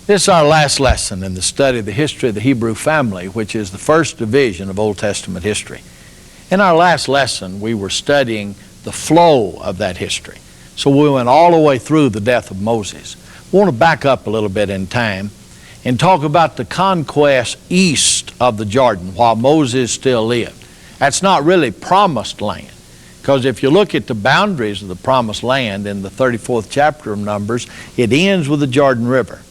This is our last lesson in the study of the history of the Hebrew family, which is the first division of Old Testament history. In our last lesson, we were studying the flow of that history. So we went all the way through the death of Moses. We want to back up a little bit in time and talk about the conquest east of the Jordan while Moses still lived. That's not really promised land, because if you look at the boundaries of the promised land in the 34th chapter of Numbers, it ends with the Jordan River.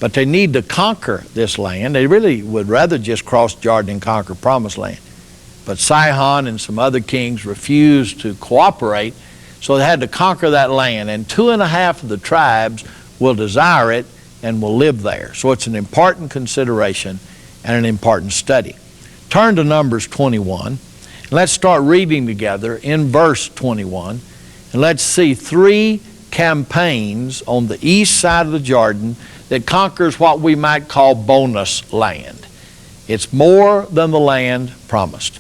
But they need to conquer this land. They really would rather just cross Jordan and conquer promised land. But Sihon and some other kings refused to cooperate, so they had to conquer that land. And 2.5 of the tribes will desire it and will live there. So it's an important consideration and an important study. Turn to Numbers 21. And let's start reading together in verse 21. And let's see 3 campaigns on the east side of the Jordan that conquers what we might call bonus land. It's more than the land promised.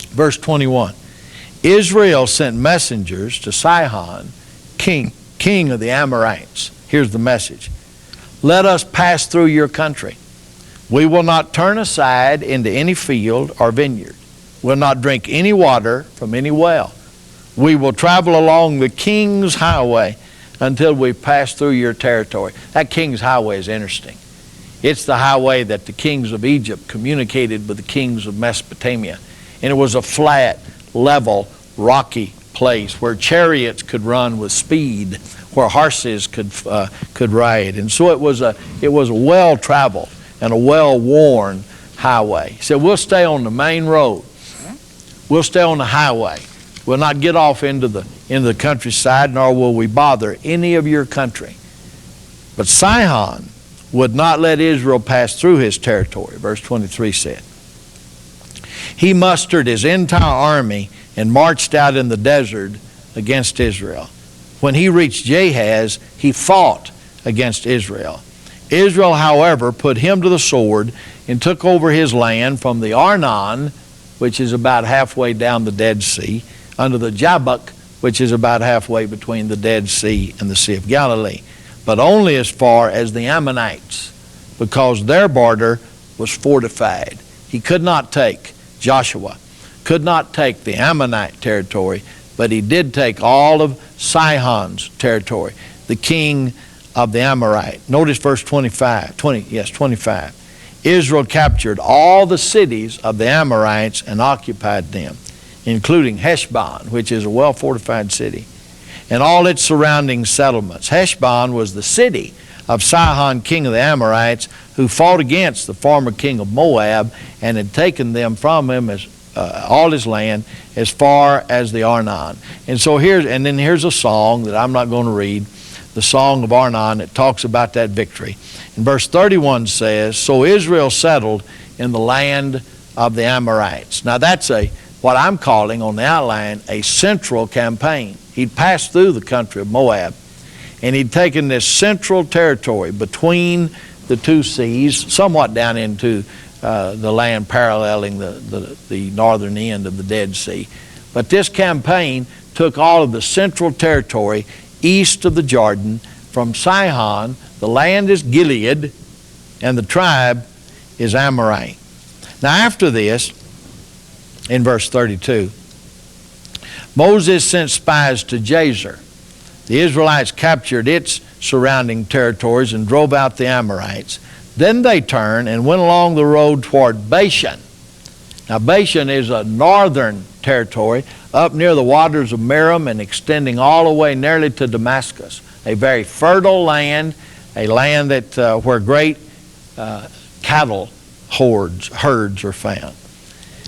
Verse 21, Israel sent messengers to Sihon, king of the Amorites. Here's the message. Let us pass through your country. We will not turn aside into any field or vineyard. We'll not drink any water from any well. We will travel along the king's highway until we pass through your territory. That king's highway is interesting. It's the highway that the kings of Egypt communicated with the kings of Mesopotamia. And it was a flat, level, rocky place where chariots could run with speed, where horses could ride. And so it was a well-traveled and a well-worn highway. He said, we'll stay on the main road. We'll stay on the highway. We'll not get off into the countryside, nor will we bother any of your country. But Sihon would not let Israel pass through his territory, verse 23 said. He mustered his entire army and marched out in the desert against Israel. When he reached Jahaz, he fought against Israel. Israel, however, put him to the sword and took over his land from the Arnon, which is about halfway down the Dead Sea, under the Jabbok, which is about halfway between the Dead Sea and the Sea of Galilee, but only as far as the Ammonites, because their border was fortified. He could not take, Joshua could not take the Ammonite territory, but he did take all of Sihon's territory, the king of the Amorite. Notice verse 25. Israel captured all the cities of the Amorites and occupied them, including Heshbon, which is a well-fortified city, and all its surrounding settlements. Heshbon was the city of Sihon, king of the Amorites, who fought against the former king of Moab and had taken them from him as all his land as far as the Arnon. And so here's a song that I'm not going to read, the song of Arnon that talks about that victory. And verse 31 says, so Israel settled in the land of the Amorites. Now that's what I'm calling on the outline a central campaign. He'd passed through the country of Moab, and he'd taken this central territory between the two seas, somewhat down into the land paralleling the northern end of the Dead Sea. But this campaign took all of the central territory east of the Jordan from Sihon. The land is Gilead, and the tribe is Amorite. Now after this, in verse 32, Moses sent spies to Jazer. The Israelites captured its surrounding territories and drove out the Amorites. Then they turned and went along the road toward Bashan. Now Bashan is a northern territory up near the waters of Merom and extending all the way nearly to Damascus. A very fertile land, a land that where great cattle herds are found.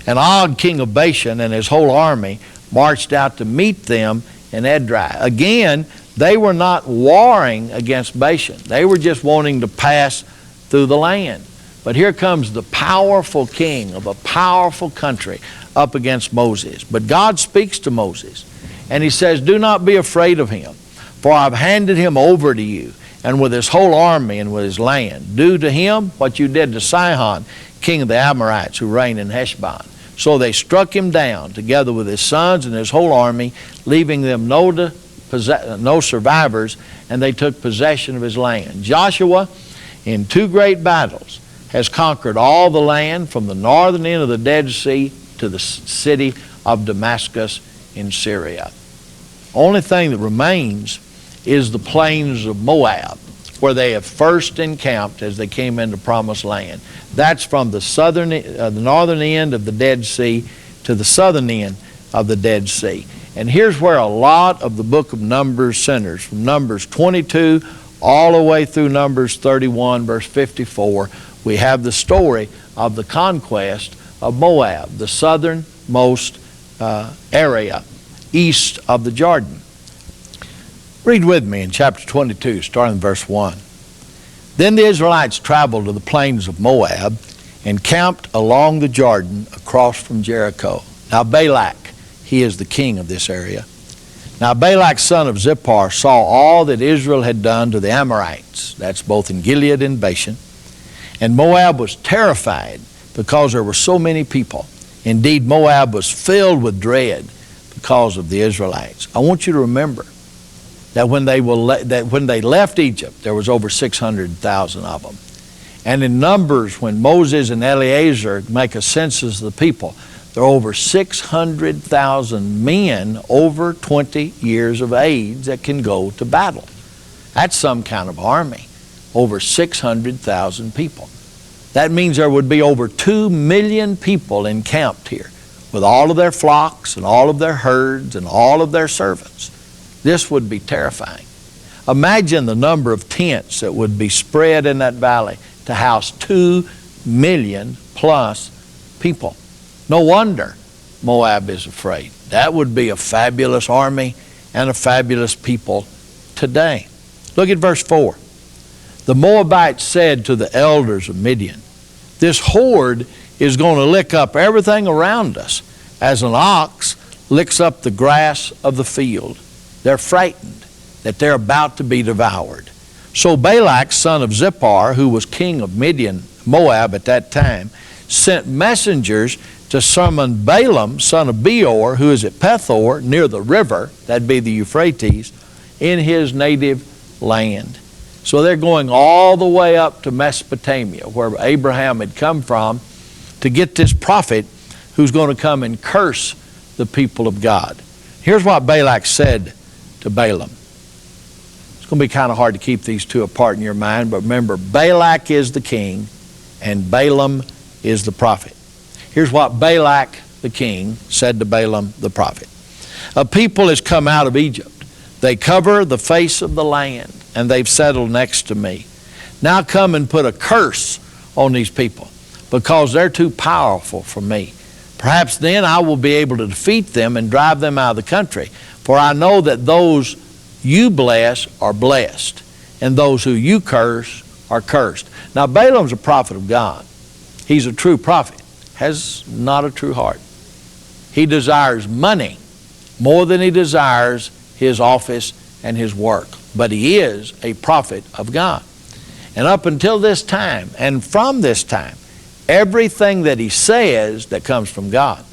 And Og, king of Bashan, and his whole army marched out to meet them in Edrei. Again, they were not warring against Bashan. They were just wanting to pass through the land. But here comes the powerful king of a powerful country up against Moses. But God speaks to Moses, and he says, do not be afraid of him, for I've handed him over to you, and with his whole army and with his land. Do to him what you did to Sihon, king of the Amorites, who reigned in Heshbon. So they struck him down, together with his sons and his whole army, leaving them no no survivors, and they took possession of his land. Joshua, in 2 great battles, has conquered all the land from the northern end of the Dead Sea to the city of Damascus in Syria. Only thing that remains is the plains of Moab, where they have first encamped as they came into Promised Land. That's from the northern end of the Dead Sea to the southern end of the Dead Sea. And here's where a lot of the book of Numbers centers, from Numbers 22 all the way through Numbers 31, verse 54. We have the story of the conquest of Moab, the southernmost area east of the Jordan. Read with me in chapter 22, starting in verse 1. Then the Israelites traveled to the plains of Moab and camped along the Jordan across from Jericho. Now Balak, he is the king of this area. Now Balak, son of Zippor, saw all that Israel had done to the Amorites. That's both in Gilead and Bashan. And Moab was terrified because there were so many people. Indeed, Moab was filled with dread because of the Israelites. I want you to remember that when they left Egypt, there was over 600,000 of them. And in Numbers, when Moses and Eleazar make a census of the people, there are over 600,000 men over 20 years of age that can go to battle. That's some kind of army. Over 600,000 people. That means there would be over 2 million people encamped here with all of their flocks and all of their herds and all of their servants. This would be terrifying. Imagine the number of tents that would be spread in that valley to house 2 million plus people. No wonder Moab is afraid. That would be a fabulous army and a fabulous people today. Look at verse 4. The Moabites said to the elders of Midian, "This horde is going to lick up everything around us as an ox licks up the grass of the field." They're frightened that they're about to be devoured. So Balak, son of Zippor, who was king of Midian, Moab at that time, sent messengers to summon Balaam, son of Beor, who is at Pethor, near the river, that'd be the Euphrates, in his native land. So they're going all the way up to Mesopotamia, where Abraham had come from, to get this prophet who's going to come and curse the people of God. Here's what Balak said to Balaam. It's going to be kind of hard to keep these two apart in your mind, but remember, Balak is the king and Balaam is the prophet. Here's what Balak the king said to Balaam the prophet. "A people has come out of Egypt. They cover the face of the land, and they've settled next to me. Now come and put a curse on these people, because they're too powerful for me. Perhaps then I will be able to defeat them and drive them out of the country. For I know that those you bless are blessed, and those who you curse are cursed." Now Balaam's a prophet of God. He's a true prophet, has not a true heart. He desires money more than he desires his office and his work. But he is a prophet of God. And up until this time, and from this time, everything that he says that comes from God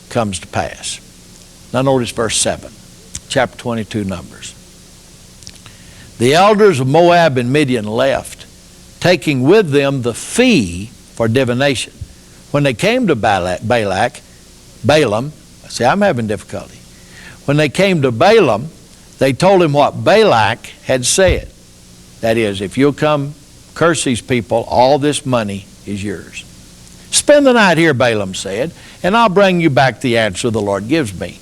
comes to pass. Now notice verse 7, chapter 22, Numbers. "The elders of Moab and Midian left, taking with them the fee for divination. When they came to Balaam, see, I'm having difficulty. When they came to Balaam, they told him what Balak had said. That is, if you'll come curse these people, all this money is yours. Spend the night here, Balaam said, and I'll bring you back the answer the Lord gives me."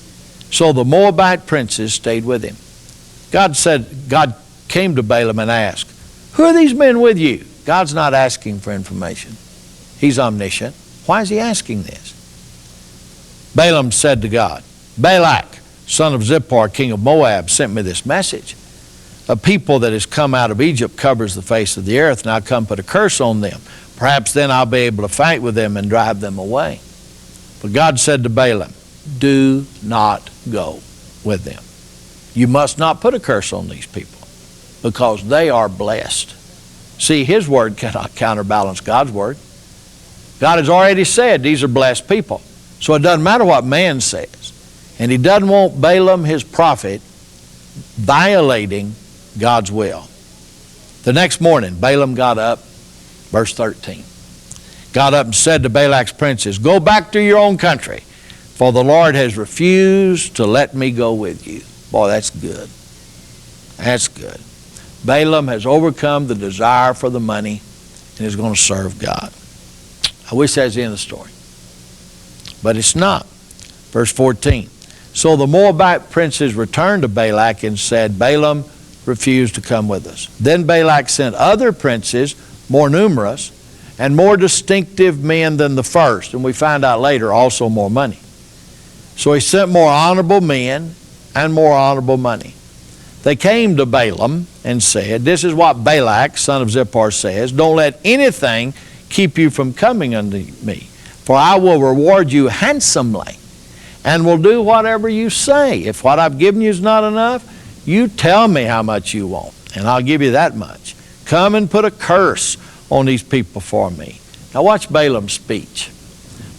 So the Moabite princes stayed with him. God came to Balaam and asked, "Who are these men with you?" God's not asking for information. He's omniscient. Why is he asking this? Balaam said to God, "Balak, son of Zippor, king of Moab, sent me this message. A people that has come out of Egypt covers the face of the earth. Now come put a curse on them. Perhaps then I'll be able to fight with them and drive them away." But God said to Balaam, "Do not go with them. You must not put a curse on these people, because they are blessed." See, his word cannot counterbalance God's word. God has already said these are blessed people. So it doesn't matter what man says. And he doesn't want Balaam, his prophet, violating God's will. The next morning, Balaam got up, verse 13, got up and said to Balak's princes, "Go back to your own country, for the Lord has refused to let me go with you." Boy, that's good. That's good. Balaam has overcome the desire for the money and is going to serve God. I wish that's the end of the story. But it's not. Verse 14. So the Moabite princes returned to Balak and said, "Balaam refused to come with us." Then Balak sent other princes, more numerous, and more distinctive men than the first. And we find out later also more money. So he sent more honorable men and more honorable money. They came to Balaam and said, "This is what Balak, son of Zippor, says, don't let anything keep you from coming unto me, for I will reward you handsomely and will do whatever you say. If what I've given you is not enough, you tell me how much you want, and I'll give you that much. Come and put a curse on these people for me." Now watch Balaam's speech.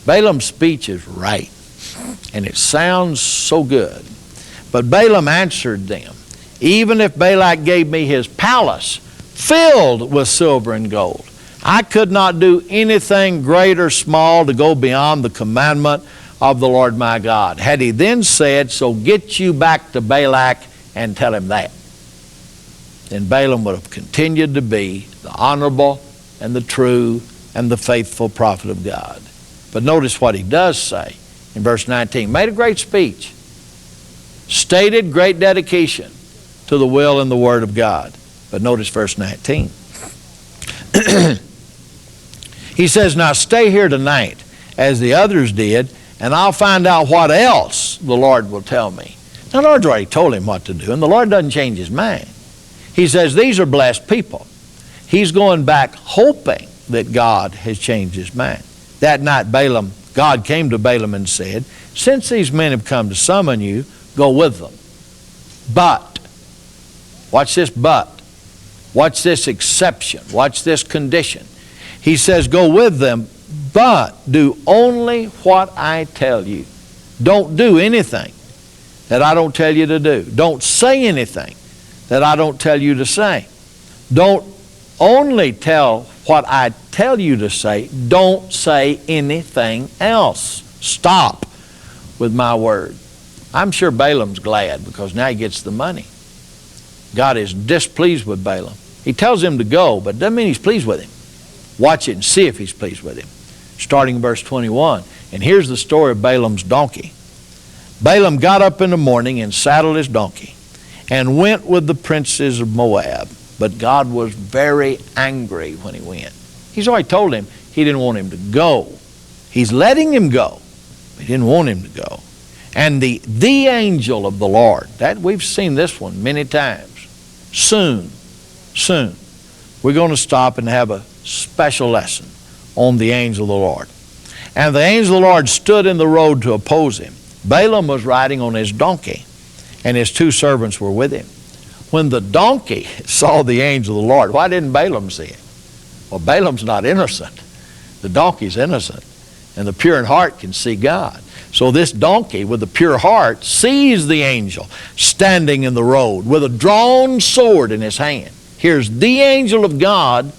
Balaam's speech is right, and it sounds so good. But Balaam answered them, "Even if Balak gave me his palace filled with silver and gold, I could not do anything great or small to go beyond the commandment of the Lord my God." Had he then said, "So get you back to Balak and tell him that," then Balaam would have continued to be the honorable and the true and the faithful prophet of God. But notice what he does say in verse 19. Made a great speech, stated great dedication to the will and the word of God. But notice verse 19. He says, "Now stay here tonight as the others did, and I'll find out what else the Lord will tell me." Now the Lord's already told him what to do, and the Lord doesn't change his mind. He says these are blessed people. He's going back hoping that God has changed his mind. That night God came to Balaam and said, "Since these men have come to summon you, go with them. But," watch this but, watch this exception, watch this condition. He says, "Go with them, but do only what I tell you." Don't do anything that I don't tell you to do. Don't say anything that I don't tell you to say. Don't only tell what I tell you to say. Don't say anything else. Stop with my word. I'm sure Balaam's glad because now he gets the money. God is displeased with Balaam. He tells him to go, but doesn't mean he's pleased with him. Watch it and see if he's pleased with him. Starting in verse 21. And here's the story of Balaam's donkey. Balaam got up in the morning and saddled his donkey and went with the princes of Moab. But God was very angry when he went. He's already told him he didn't want him to go. He's letting him go, but he didn't want him to go. And the angel of the Lord, that we've seen this one many times. Soon, we're going to stop and have a special lesson on the angel of the Lord. And the angel of the Lord stood in the road to oppose him. Balaam was riding on his donkey, and his two servants were with him. When the donkey saw the angel of the Lord, why didn't Balaam see it? Well, Balaam's not innocent. The donkey's innocent, and the pure in heart can see God. So this donkey with the pure heart sees the angel standing in the road with a drawn sword in his hand. Here's the angel of God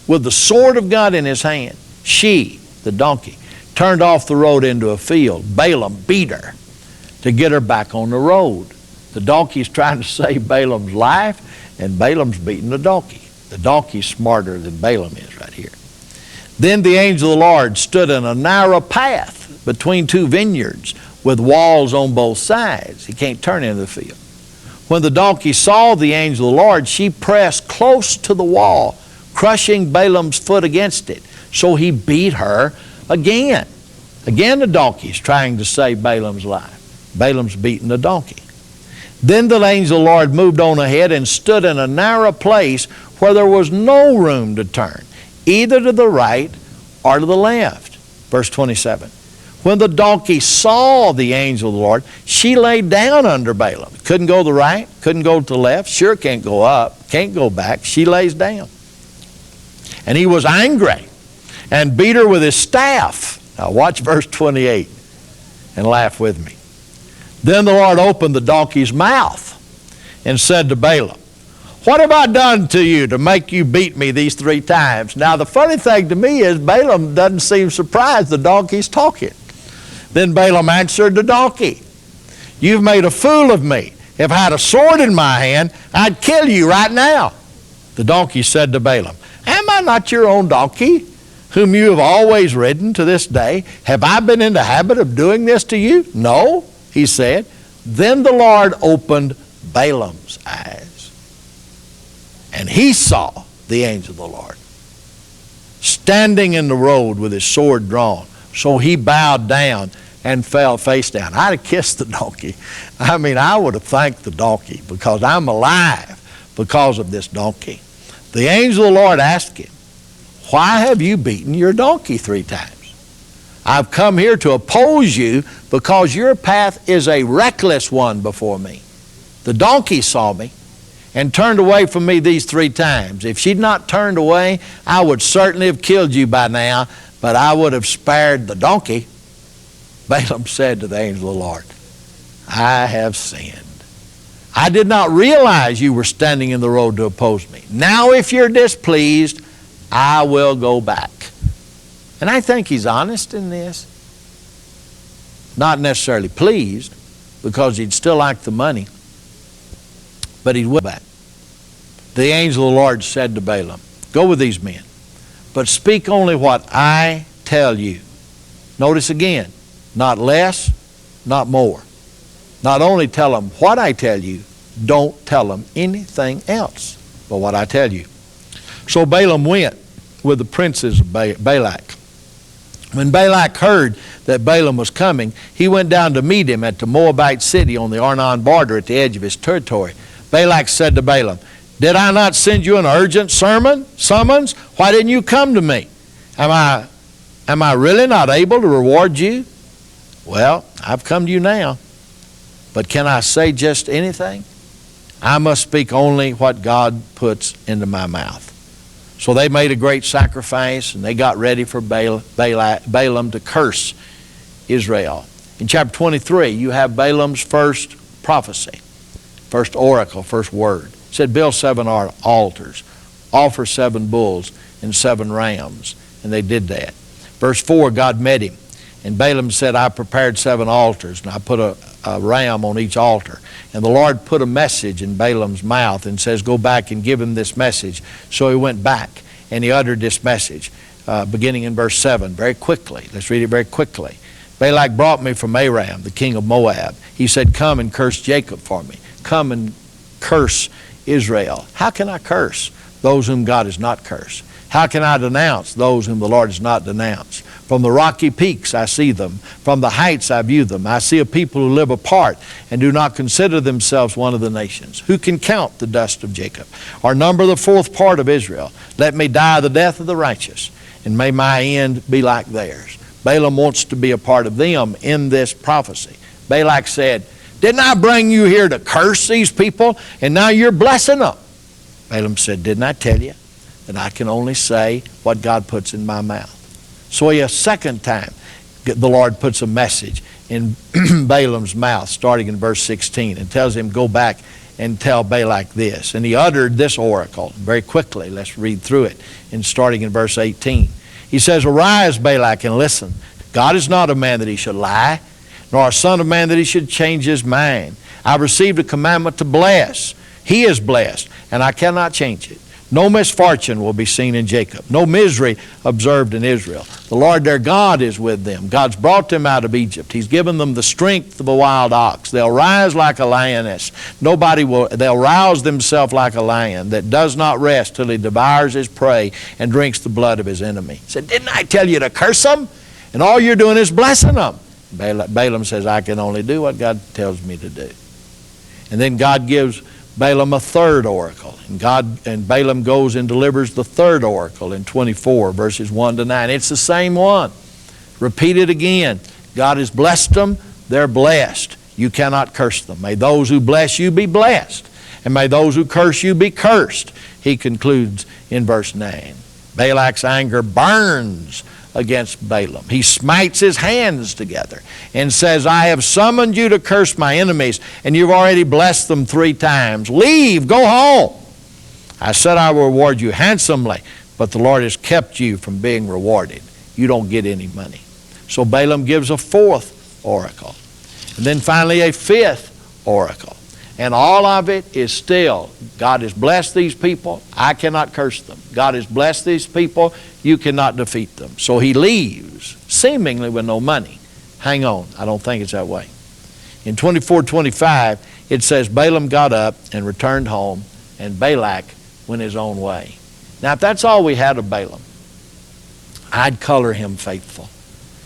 with the sword of God in his hand. She, the donkey, turned off the road into a field. Balaam beat her to get her back on the road. The donkey's trying to save Balaam's life, and Balaam's beating the donkey. The donkey's smarter than Balaam is right here. Then the angel of the Lord stood in a narrow path between two vineyards with walls on both sides. He can't turn into the field. When the donkey saw the angel of the Lord, she pressed close to the wall, crushing Balaam's foot against it. So he beat her again. Again the donkey's trying to save Balaam's life. Balaam's beating the donkey. Then the angel of the Lord moved on ahead and stood in a narrow place where there was no room to turn, either to the right or to the left. Verse 27. When the donkey saw the angel of the Lord, she lay down under Balaam. Couldn't go to the right, couldn't go to the left, sure can't go up, can't go back. She lays down. And he was angry and beat her with his staff. Now watch verse 28 and laugh with me. Then the Lord opened the donkey's mouth, and said to Balaam, "What have I done to you to make you beat me these 3 times?" Now the funny thing to me is Balaam doesn't seem surprised the donkey's talking. Then Balaam answered the donkey, "You've made a fool of me. If I had a sword in my hand, I'd kill you right now." The donkey said to Balaam, "Am I not your own donkey, whom you have always ridden to this day? Have I been in the habit of doing this to you?" "No," he said. Then the Lord opened Balaam's eyes, and he saw the angel of the Lord standing in the road with his sword drawn. So he bowed down and fell face down. I'd have kissed the donkey. I mean, I would have thanked the donkey, because I'm alive because of this donkey. The angel of the Lord asked him, "Why have you beaten your donkey 3 times? I've come here to oppose you because your path is a reckless one before me. The donkey saw me and turned away from me these 3 times. If she'd not turned away, I would certainly have killed you by now, but I would have spared the donkey." Balaam said to the angel of the Lord, "I have sinned. I did not realize you were standing in the road to oppose me. Now if you're displeased, I will go back." And I think he's honest in this. Not necessarily pleased, because he'd still like the money, but he'd go back. The angel of the Lord said to Balaam, "Go with these men, but speak only what I tell you." Notice again, not less, not more. Not only tell them what I tell you, don't tell them anything else but what I tell you. So Balaam went with the princes of Balak. When Balak heard that Balaam was coming, he went down to meet him at the Moabite city on the Arnon border at the edge of his territory. Balak said to Balaam, "Did I not send you an urgent summons? Why didn't you come to me? Am I really not able to reward you?" "Well, I've come to you now, but can I say just anything? I must speak only what God puts into my mouth." So they made a great sacrifice, and they got ready for Balaam to curse Israel. In chapter 23, you have Balaam's first prophecy, first oracle, first word. It said, "Build 7 altars, offer 7 bulls and 7 rams." And they did that. Verse 4, God met him. And Balaam said, "I prepared 7 altars, and I put a ram on each altar." And the Lord put a message in Balaam's mouth and says, "Go back and give him this message." So he went back and he uttered this message, beginning in verse 7, very quickly. Let's read it very quickly. "Balak brought me from Aram, the king of Moab. He said, 'Come and curse Jacob for me. Come and curse Israel.'" How can I curse those whom God has not cursed? How can I denounce those whom the Lord has not denounced? From the rocky peaks I see them. From the heights I view them. I see a people who live apart and do not consider themselves one of the nations. Who can count the dust of Jacob, or number the 4th part of Israel? Let me die the death of the righteous, and may my end be like theirs. Balaam wants to be a part of them in this prophecy. Balak said, "Didn't I bring you here to curse these people, and now you're blessing them?" Balaam said, "Didn't I tell you that I can only say what God puts in my mouth?" So a second time, the Lord puts a message in Balaam's mouth, starting in verse 16, and tells him, "Go back and tell Balak this." And he uttered this oracle very quickly. Let's read through it, and starting in verse 18. He says, "Arise, Balak, and listen. God is not a man that he should lie, nor a son of man that he should change his mind. I received a commandment to bless. He is blessed, and I cannot change it. No misfortune will be seen in Jacob, no misery observed in Israel. The Lord their God is with them. God's brought them out of Egypt. He's given them the strength of a wild ox. They'll rise like a lioness. They'll rouse themselves like a lion that does not rest till he devours his prey and drinks the blood of his enemy." He said, "Didn't I tell you to curse them? And all you're doing is blessing them." Balaam says, "I can only do what God tells me to do." And then God gives Balaam a third oracle. And Balaam goes and delivers the third oracle in 24, verses 1 to 9. It's the same one. Repeat it again. God has blessed them. They're blessed. You cannot curse them. May those who bless you be blessed, and may those who curse you be cursed. He concludes in verse 9. Balak's anger burns against Balaam. He smites his hands together and says, I have summoned you to curse my enemies, and you've already blessed them 3 times. Leave, go home. I said I will reward you handsomely, but the Lord has kept you from being rewarded. You don't get any money. So Balaam gives a 4th oracle, and then finally a 5th oracle. And all of it is still, God has blessed these people, I cannot curse them. God has blessed these people, you cannot defeat them. So he leaves, seemingly with no money. Hang on, I don't think it's that way. In 24:25, it says, Balaam got up and returned home, and Balak went his own way. Now, if that's all we had of Balaam, I'd color him faithful.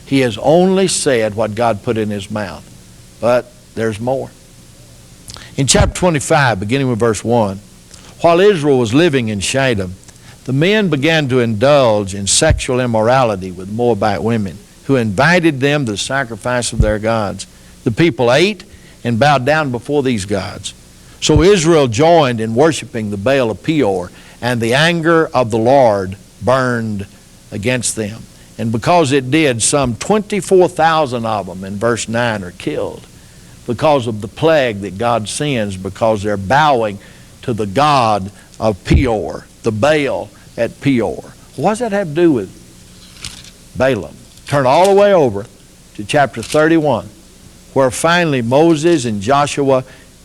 He has only said what God put in his mouth. But there's more. In chapter 25, beginning with verse 1, while Israel was living in Shittim, the men began to indulge in sexual immorality with Moabite women, who invited them to the sacrifice of their gods. The people ate and bowed down before these gods. So Israel joined in worshiping the Baal of Peor, and the anger of the Lord burned against them. And because it did, some 24,000 of them, in verse 9, are killed because of the plague that God sends, because they're bowing to the god of Peor, the Baal at Peor. What does that have to do with Balaam? Turn all the way over to chapter 31, where finally Moses and Joshua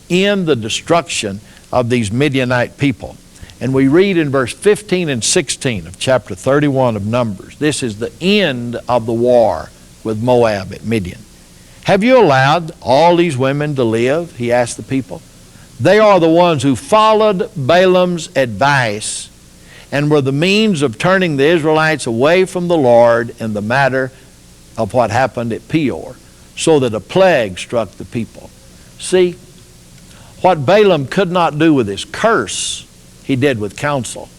end the destruction of these Midianite people. And we read in verse 15 and 16 of chapter 31 of Numbers, this is the end of the war with Moab at Midian. Have you allowed all these women to live? He asked the people. They are the ones who followed Balaam's advice and were the means of turning the Israelites away from the Lord in the matter of what happened at Peor, so that a plague struck the people. See, what Balaam could not do with his curse, he did with counsel.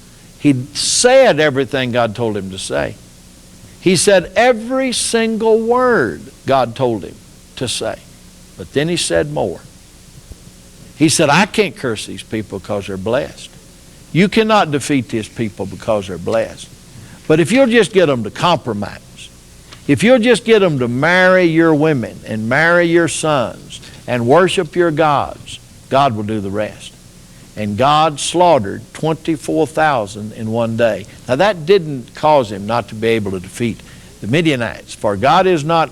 He said everything God told him to say. He said every single word God told him to say. But then he said more. He said, I can't curse these people because they're blessed. You cannot defeat these people because they're blessed. But if you'll just get them to compromise, if you'll just get them to marry your women and marry your sons and worship your gods, God will do the rest. And God slaughtered 24,000 in one day. Now that didn't cause him not to be able to defeat the Midianites, for God is not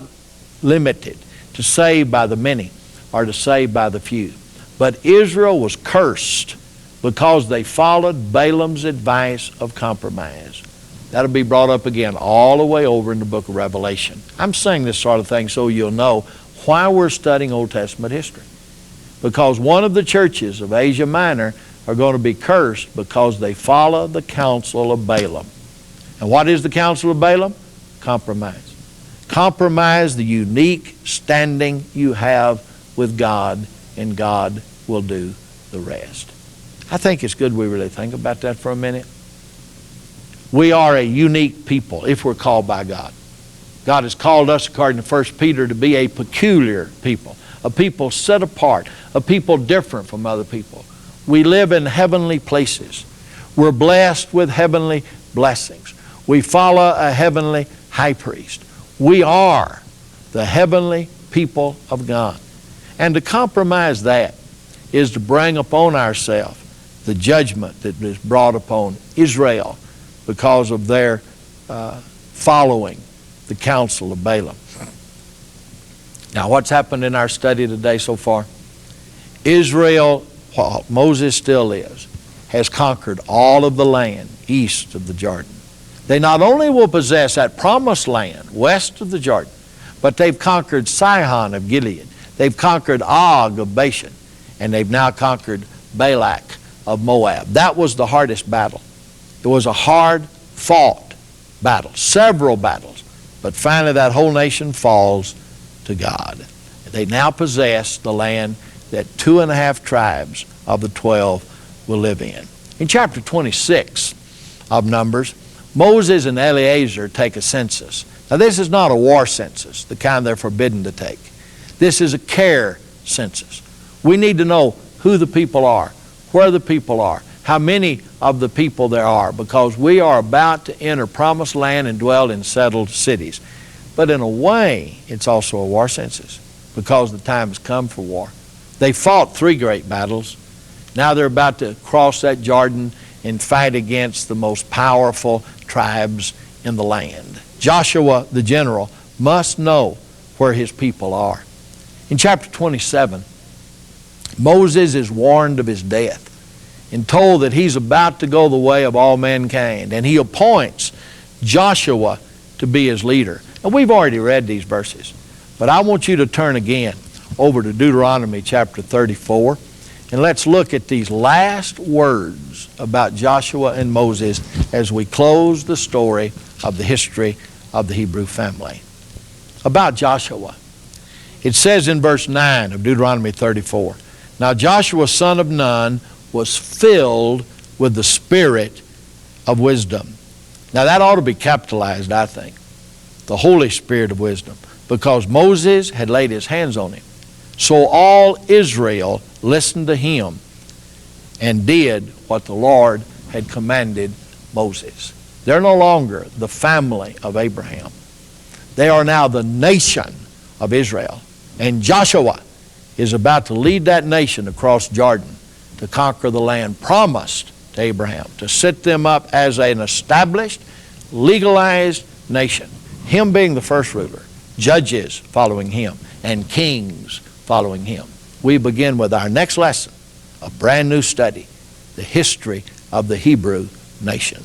limited to save by the many or to save by the few. But Israel was cursed because they followed Balaam's advice of compromise. That'll be brought up again all the way over in the book of Revelation. I'm saying this sort of thing so you'll know why we're studying Old Testament history. Because one of the churches of Asia Minor are going to be cursed because they follow the counsel of Balaam. And what is the counsel of Balaam? Compromise. Compromise the unique standing you have with God, and God will do the rest. I think it's good we really think about that for a minute. We are a unique people if we're called by God. God has called us, according to 1 Peter, to be a peculiar people, a people set apart, a people different from other people. We live in heavenly places. We're blessed with heavenly blessings. We follow a heavenly high priest. We are the heavenly people of God. And to compromise that is to bring upon ourselves the judgment that is brought upon Israel because of their following the counsel of Balaam. Now, what's happened in our study today so far? Israel, while Moses still lives, has conquered all of the land east of the Jordan. They not only will possess that promised land west of the Jordan, but they've conquered Sihon of Gilead. They've conquered Og of Bashan, and they've now conquered Balak of Moab. That was the hardest battle. It was a hard-fought battle, several battles, but finally that whole nation falls to God. They now possess the land that 2.5 tribes of the 12 will live in. In chapter 26 of Numbers, Moses and Eleazar take a census. Now this is not a war census, the kind they're forbidden to take. This is a care census. We need to know who the people are, where the people are, how many of the people there are, because we are about to enter promised land and dwell in settled cities. But in a way, it's also a war census, because the time has come for war. They fought 3 great battles. Now they're about to cross that Jordan and fight against the most powerful tribes in the land. Joshua, the general, must know where his people are. In chapter 27, Moses is warned of his death and told that he's about to go the way of all mankind, and he appoints Joshua to be his leader. And we've already read these verses, but I want you to turn again over to Deuteronomy chapter 34, and let's look at these last words about Joshua and Moses as we close the story of the history of the Hebrew family. About Joshua, it says in verse 9 of Deuteronomy 34, "Now Joshua son of Nun was filled with the spirit of wisdom." Now that ought to be capitalized, I think. The Holy Spirit of wisdom, because Moses had laid his hands on him. So all Israel listened to him and did what the Lord had commanded Moses. They're no longer the family of Abraham. They are now the nation of Israel. And Joshua is about to lead that nation across Jordan to conquer the land promised to Abraham, to set them up as an established, legalized nation. Him being the first ruler, judges following him, and kings following him. We begin with our next lesson, a brand new study, the history of the Hebrew nation.